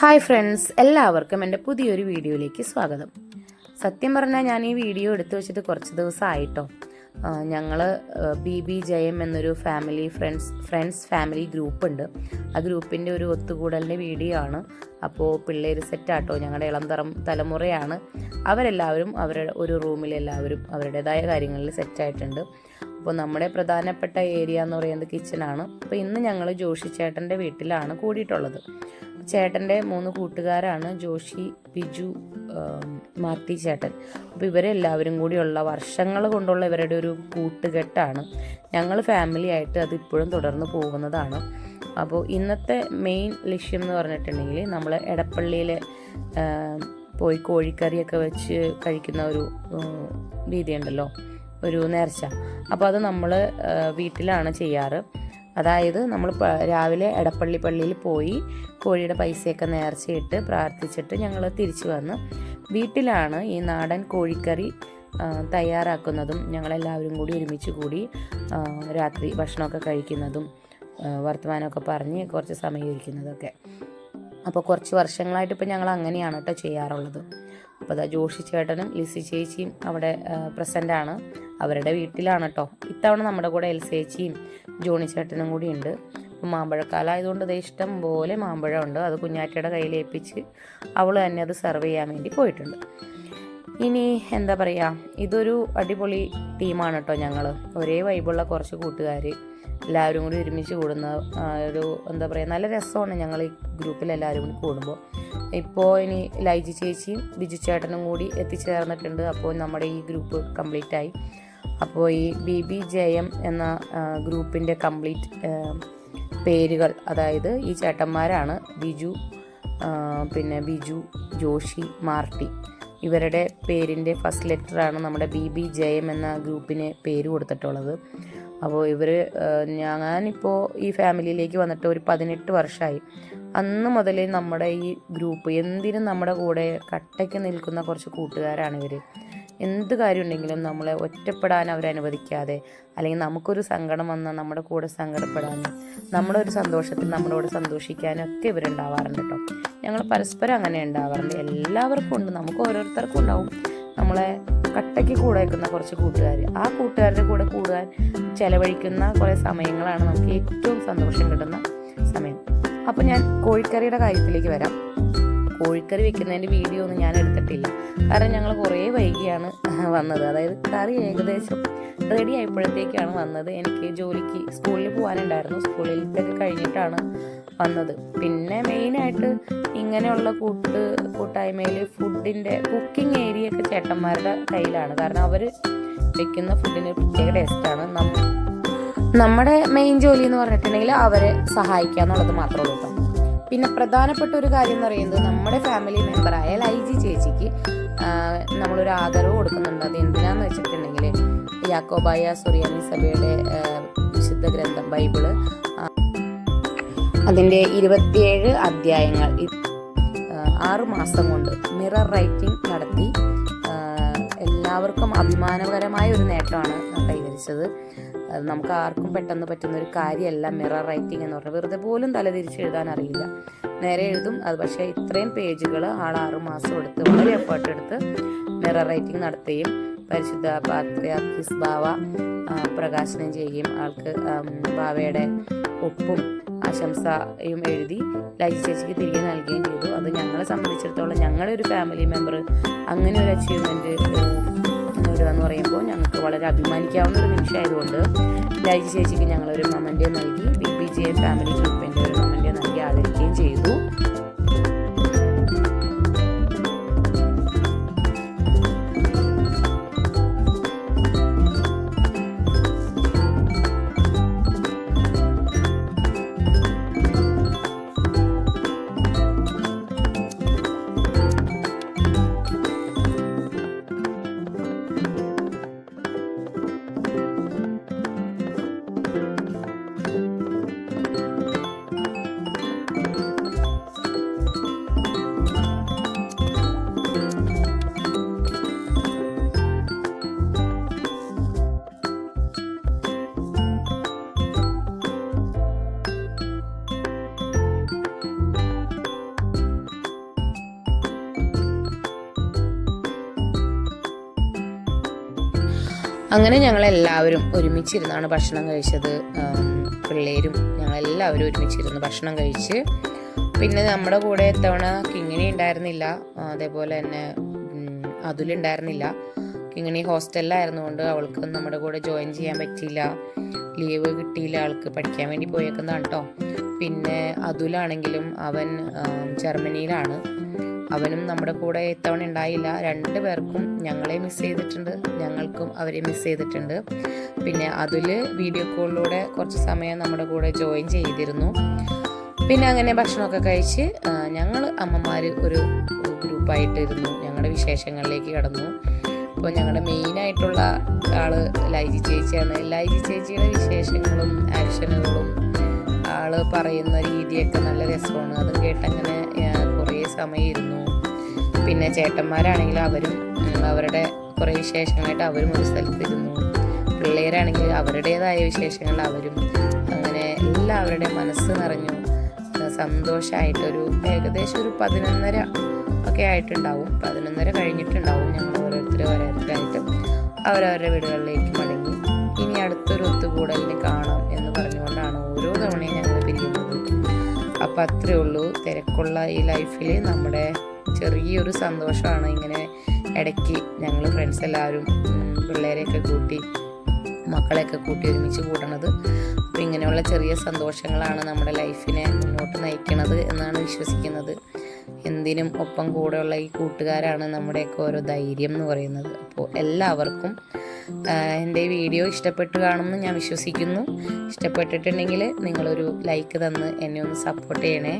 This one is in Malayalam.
ഹായ് ഫ്രണ്ട്സ്, എല്ലാവർക്കും എൻ്റെ പുതിയൊരു വീഡിയോയിലേക്ക് സ്വാഗതം. സത്യം പറഞ്ഞാൽ ഞാൻ ഈ വീഡിയോ എടുത്തു വെച്ചിട്ട് കുറച്ച് ദിവസമായിട്ടോ. ഞങ്ങൾ BBJM എന്നൊരു ഫ്രണ്ട്സ് ഫാമിലി ഗ്രൂപ്പ് ഉണ്ട്. ആ ഗ്രൂപ്പിൻ്റെ ഒരു ഒത്തുകൂടലിൻ്റെ വീഡിയോ ആണ്. അപ്പോൾ പിള്ളേർ സെറ്റാട്ടോ, ഞങ്ങളുടെ ഇളം തലമുറയാണ്. അവരെല്ലാവരും അവരുടെ ഒരു റൂമിൽ എല്ലാവരും അവരുടേതായ കാര്യങ്ങളിൽ സെറ്റായിട്ടുണ്ട്. അപ്പോൾ നമ്മുടെ പ്രധാനപ്പെട്ട ഏരിയ എന്ന് പറയുന്നത് കിച്ചണാണ്. അപ്പോൾ ഇന്ന് ഞങ്ങൾ ജോഷി ചേട്ടൻ്റെ വീട്ടിലാണ് കൂടിയിട്ടുള്ളത്. ചേട്ടൻ്റെ 3 കൂട്ടുകാരാണ് ജോഷി, ബിജു, മാർട്ടി ചേട്ടൻ. അപ്പോൾ ഇവരെല്ലാവരും കൂടിയുള്ള വർഷങ്ങൾ കൊണ്ടുള്ള ഇവരുടെ ഒരു കൂട്ടുകെട്ടാണ്. ഞങ്ങൾ ഫാമിലി ആയിട്ട് അത് ഇപ്പോഴും തുടർന്ന് പോകുന്നതാണ്. അപ്പോൾ ഇന്നത്തെ മെയിൻ ലക്ഷ്യം എന്ന് പറഞ്ഞിട്ടുണ്ടെങ്കിൽ നമ്മൾ എടപ്പള്ളിയിൽ പോയി കോഴിക്കറിയൊക്കെ വെച്ച് കഴിക്കുന്ന ഒരു രീതിയുണ്ടല്ലോ, ഒരു നേർച്ച. അപ്പോൾ അത് നമ്മൾ വീട്ടിലാണ് ചെയ്യാറ്. അതായത് നമ്മൾ രാവിലെ എടപ്പള്ളി പള്ളിയിൽ പോയി കോഴിയുടെ പൈസയൊക്കെ നേർച്ചയിട്ട് പ്രാർത്ഥിച്ചിട്ട് ഞങ്ങൾ തിരിച്ചു വന്ന് വീട്ടിലാണ് ഈ നാടൻ കോഴിക്കറി തയ്യാറാക്കുന്നതും ഞങ്ങളെല്ലാവരും കൂടി ഒരുമിച്ച് കൂടി രാത്രി ഭക്ഷണമൊക്കെ കഴിക്കുന്നതും വർത്തമാനമൊക്കെ പറഞ്ഞ് കുറച്ച് സമയം ഇരിക്കുന്നതൊക്കെ. അപ്പോൾ കുറച്ച് വർഷങ്ങളായിട്ട് ഇപ്പോൾ ഞങ്ങൾ അങ്ങനെയാണ് കേട്ടോ ചെയ്യാറുള്ളത്. അപ്പോൾ അതാ ജോഷി ചേട്ടനും ലിസി ചേച്ചിയും അവിടെ പ്രസൻ്റാണ്. അവരുടെ വീട്ടിലാണ് കേട്ടോ. ഇത്തവണ നമ്മുടെ കൂടെ എൽസേച്ചിയും ജോണി ചേട്ടനും കൂടി ഉണ്ട്. അപ്പോൾ മാമ്പഴക്കാലം ആയതുകൊണ്ട് ഇത് ഇഷ്ടം പോലെ മാമ്പഴം ഉണ്ട്. അത് കുഞ്ഞാറ്റയുടെ കയ്യിൽ ഏൽപ്പിച്ച് അവൾ തന്നെ അത് സെർവ് ചെയ്യാൻ വേണ്ടി പോയിട്ടുണ്ട്. ഇനി എന്താ പറയുക, ഇതൊരു അടിപൊളി ടീമാണ് കേട്ടോ. ഞങ്ങൾ ഒരേ വൈബുള്ള കുറച്ച് കൂട്ടുകാർ എല്ലാവരും കൂടി ഒരുമിച്ച് കൂടുന്ന ഒരു എന്താ പറയുക, നല്ല രസമാണ് ഞങ്ങൾ ഈ ഗ്രൂപ്പിൽ എല്ലാവരും കൂടി കൂടുമ്പോൾ. ഇപ്പോൾ ഇനി ലൈജി ചേച്ചിയും ബിജു ചേട്ടനും കൂടി എത്തിച്ചേർന്നിട്ടുണ്ട്. അപ്പോൾ നമ്മുടെ ഈ ഗ്രൂപ്പ് കംപ്ലീറ്റ് ആയി. അപ്പോൾ ഈ BBJM എന്ന ഗ്രൂപ്പിൻ്റെ കംപ്ലീറ്റ് പേരുകൾ, അതായത് ഈ ചേട്ടന്മാരാണ് ബിജു, പിന്നെ ബിജു, ജോഷി, മാർട്ടി. ഇവരുടെ പേരിൻ്റെ ഫസ്റ്റ് ലെറ്ററാണ് നമ്മുടെ BBJM എന്ന ഗ്രൂപ്പിന് പേര് കൊടുത്തിട്ടുള്ളത്. അപ്പോൾ ഞാനിപ്പോൾ ഈ ഫാമിലിയിലേക്ക് വന്നിട്ട് ഒരു 18 വർഷമായി. അന്ന് മുതലേ നമ്മുടെ ഈ ഗ്രൂപ്പ് എന്തിനും നമ്മുടെ കൂടെ കട്ടയ്ക്ക് നിൽക്കുന്ന കുറച്ച് കൂട്ടുകാരാണ് ഇവർ. എന്ത് കാര്യം ഉണ്ടെങ്കിലും നമ്മളെ ഒറ്റപ്പെടാൻ അവരനുവദിക്കാതെ, അല്ലെങ്കിൽ നമുക്കൊരു സങ്കടം വന്നാൽ നമ്മുടെ കൂടെ സങ്കടപ്പെടാനും നമ്മുടെ ഒരു സന്തോഷത്തിൽ നമ്മളോട് സന്തോഷിക്കാനും ഒക്കെ ഇവരുണ്ടാവാറുണ്ട് കേട്ടോ. ഞങ്ങൾ പരസ്പരം അങ്ങനെ ഉണ്ടാവാറുണ്ട്. എല്ലാവർക്കും ഉണ്ട്, നമുക്ക് ഓരോരുത്തർക്കും ഉണ്ടാവും നമ്മളെ കട്ടയ്ക്ക് കൂടെ വയ്ക്കുന്ന കുറച്ച് കൂട്ടുകാർ. ആ കൂട്ടുകാരുടെ കൂടെ കൂടാൻ ചിലവഴിക്കുന്ന കുറേ സമയങ്ങളാണ് നമുക്ക് ഏറ്റവും സന്തോഷം കിട്ടുന്ന സമയം. അപ്പോൾ ഞാൻ കോഴിക്കറിയുടെ കാര്യത്തിലേക്ക് വരാം. കോഴിക്കറി വെക്കുന്നതിൻ്റെ വീഡിയോ ഒന്നും ഞാൻ എടുത്തിട്ടില്ല, കാരണം ഞങ്ങൾ കുറേ വൈകിയാണ് വന്നത്. അതായത് കറി ഏകദേശം റെഡി ആയപ്പോഴത്തേക്കാണ് വന്നത്. എനിക്ക് ജോലിക്ക് സ്കൂളിൽ പോകാനുണ്ടായിരുന്നു. സ്കൂളിലത്തൊക്കെ കഴിഞ്ഞിട്ടാണ് വന്നത്. പിന്നെ മെയിനായിട്ട് ഇങ്ങനെയുള്ള കൂട്ടായ്മയിൽ ഫുഡിൻ്റെ കുക്കിംഗ് ഏരിയ ഒക്കെ ചേട്ടന്മാരുടെ കയ്യിലാണ്. കാരണം അവർ വെക്കുന്ന ഫുഡിന് പ്രത്യേക ടേസ്റ്റാണ്. നമ്മുടെ മെയിൻ ജോലി എന്ന് പറഞ്ഞിട്ടുണ്ടെങ്കിൽ അവരെ സഹായിക്കുക എന്നുള്ളത് മാത്രമേ ഉള്ളൂ കേട്ടോ. പിന്നെ പ്രധാനപ്പെട്ട ഒരു കാര്യം എന്ന് പറയുന്നത്, നമ്മുടെ ഫാമിലി മെമ്പറായ ലൈജി ചേച്ചിക്ക് നമ്മളൊരു ആദരവ് കൊടുക്കുന്നുണ്ട്. അത് എന്തിനാന്ന് വെച്ചിട്ടുണ്ടെങ്കിൽ യാക്കോബായ സുറിയാനി സഭയുടെ വിശുദ്ധ ഗ്രന്ഥം ബൈബിള്, അതിൻ്റെ 27 അധ്യായങ്ങൾ 6 മാസം കൊണ്ട് മിറർ റൈറ്റിംഗ് നടത്തി എല്ലാവർക്കും അഭിമാനകരമായ ഒരു നേട്ടമാണ് കൈവരിച്ചത്. നമുക്ക് ആർക്കും പെട്ടെന്ന് പറ്റുന്ന ഒരു കാര്യമല്ല മിറർ റൈറ്റിംഗ് എന്ന് പറഞ്ഞാൽ. വെറുതെ പോലും തലതിരിച്ച് എഴുതാൻ അറിയില്ല, നേരെ എഴുതും അത്. പക്ഷേ ഇത്രയും പേജുകൾ 6 മാസം എടുത്ത് വളരെ എഫേർട്ട് എടുത്ത് മിറർ റൈറ്റിംഗ് നടത്തുകയും പരിശുദ്ധ പാത്രിയാർക്കീസ് ബാവ പ്രകാശനം ചെയ്യുകയും ആൾക്ക് ബാവയുടെ ഒപ്പും ആശംസയും എഴുതി ലൈജി ചേച്ചിക്ക് തിരികെ നൽകുകയും ചെയ്തു. അത് ഞങ്ങളെ സംബന്ധിച്ചിടത്തോളം, ഞങ്ങളുടെ ഒരു ഫാമിലി മെമ്പർ അങ്ങനെ ഒരു അച്ചീവ്മെൻറ്റ് എന്ന് പറയുമ്പോൾ ഞങ്ങൾക്ക് വളരെ അഭിമാനിക്കാവുന്ന ഒരു നിമിഷമായതുകൊണ്ട് ലൈജി ചേച്ചിക്ക് ഞങ്ങളൊരു മൊമെൻ്റ് നൽകി, BBJM ഫാമിലി ഗ്രൂപ്പിൻ്റെ ഒരു മൊമെൻ്റ് നൽകി ആദരിക്കുകയും ചെയ്തു. അങ്ങനെ ഞങ്ങളെല്ലാവരും ഒരുമിച്ചിരുന്നാണ് ഭക്ഷണം കഴിച്ചത്. പിള്ളേരും ഞങ്ങളെല്ലാവരും ഒരുമിച്ചിരുന്ന് ഭക്ഷണം കഴിച്ച്. പിന്നെ നമ്മുടെ കൂടെ ഇത്തവണ കിങ്ങിണി ഉണ്ടായിരുന്നില്ല, അതേപോലെ തന്നെ അതുലുണ്ടായിരുന്നില്ല. കിങ്ങിണി ഹോസ്റ്റലിലായിരുന്നുകൊണ്ട് അവൾക്ക് നമ്മുടെ കൂടെ ജോയിൻ ചെയ്യാൻ പറ്റിയില്ല, ലീവ് കിട്ടിയില്ല, ആൾക്ക് പഠിക്കാൻ വേണ്ടി പോയേക്കുന്നതാണ് കേട്ടോ. പിന്നെ അതുലാണെങ്കിലും അവൻ ജർമ്മനിയിലാണ്, അവനും നമ്മുടെ കൂടെ ഇത്തവണ ഉണ്ടായില്ല. 2 പേർക്കും ഞങ്ങളെ മിസ് ചെയ്തിട്ടുണ്ട്, ഞങ്ങൾക്കും അവരെ മിസ് ചെയ്തിട്ടുണ്ട്. പിന്നെ അതുല് വീഡിയോ കോളിലൂടെ കുറച്ച് സമയം നമ്മുടെ കൂടെ ജോയിൻ ചെയ്തിരുന്നു. പിന്നെ അങ്ങനെ ഭക്ഷണമൊക്കെ കഴിച്ച് ഞങ്ങൾ അമ്മമാർ ഒരു ഗ്രൂപ്പായിട്ടിരുന്നു, ഞങ്ങളുടെ വിശേഷങ്ങളിലേക്ക് കടന്നു. അപ്പോൾ ഞങ്ങളുടെ മെയിനായിട്ടുള്ള ആള് ലൈജി ചേച്ചിയാണ്. ലൈജി ചേച്ചിയുടെ വിശേഷങ്ങളും ആക്ഷനുകളും ആള് പറയുന്ന രീതിയൊക്കെ നല്ല രസമാണ്, അതും കേട്ടങ്ങനെ കുറേ സമയം ഇരുന്നു. പിന്നെ ചേട്ടന്മാരാണെങ്കിൽ അവരും അവരുടെ കുറേ വിശേഷങ്ങളായിട്ട് അവരും ഒരു സ്ഥലത്തിരുന്നു. പിള്ളേരാണെങ്കിൽ അവരുടേതായ വിശേഷങ്ങൾ അവരും, അങ്ങനെ എല്ലാവരുടെയും മനസ്സ് നിറഞ്ഞു സന്തോഷമായിട്ടൊരു ഏകദേശം ഒരു 11:30 ഒക്കെ ആയിട്ടുണ്ടാവും, 11:30 കഴിഞ്ഞിട്ടുണ്ടാവും. ഞങ്ങൾ ഓരോരുത്തരായിട്ട് അവരവരുടെ വീടുകളിലേക്ക് മടങ്ങി. ഇനി അടുത്തൊരു ഒത്തുകൂടലിന് കാണാം എന്ന് പറഞ്ഞുകൊണ്ടാണ് ഓരോ തവണയും ഞങ്ങൾ പിരിയുന്നത്. അപ്പം അത്രയേ ഉള്ളൂ. തിരക്കുള്ള ഈ ലൈഫിൽ നമ്മുടെ ചെറിയൊരു സന്തോഷമാണ് ഇങ്ങനെ ഇടയ്ക്ക് ഞങ്ങൾ ഫ്രണ്ട്സ് എല്ലാവരും പിള്ളേരെയൊക്കെ കൂട്ടി മക്കളെയൊക്കെ കൂട്ടി ഒരുമിച്ച് കൂടണത്. അപ്പോൾ ഇങ്ങനെയുള്ള ചെറിയ സന്തോഷങ്ങളാണ് നമ്മുടെ ലൈഫിനെ മുന്നോട്ട് നയിക്കുന്നത് എന്നാണ് വിശ്വസിക്കുന്നത്. എന്തിനും ഒപ്പം കൂടെയുള്ള ഈ കൂട്ടുകാരാണ് നമ്മുടെയൊക്കെ ഓരോ ധൈര്യം എന്ന് പറയുന്നത്. അപ്പോൾ എല്ലാവർക്കും എൻ്റെ വീഡിയോ ഇഷ്ടപ്പെട്ട് കാണുമെന്ന് ഞാൻ വിശ്വസിക്കുന്നു. ഇഷ്ടപ്പെട്ടിട്ടുണ്ടെങ്കിൽ നിങ്ങളൊരു ലൈക്ക് തന്ന് എന്നെ ഒന്ന് സപ്പോർട്ട് ചെയ്യണേ.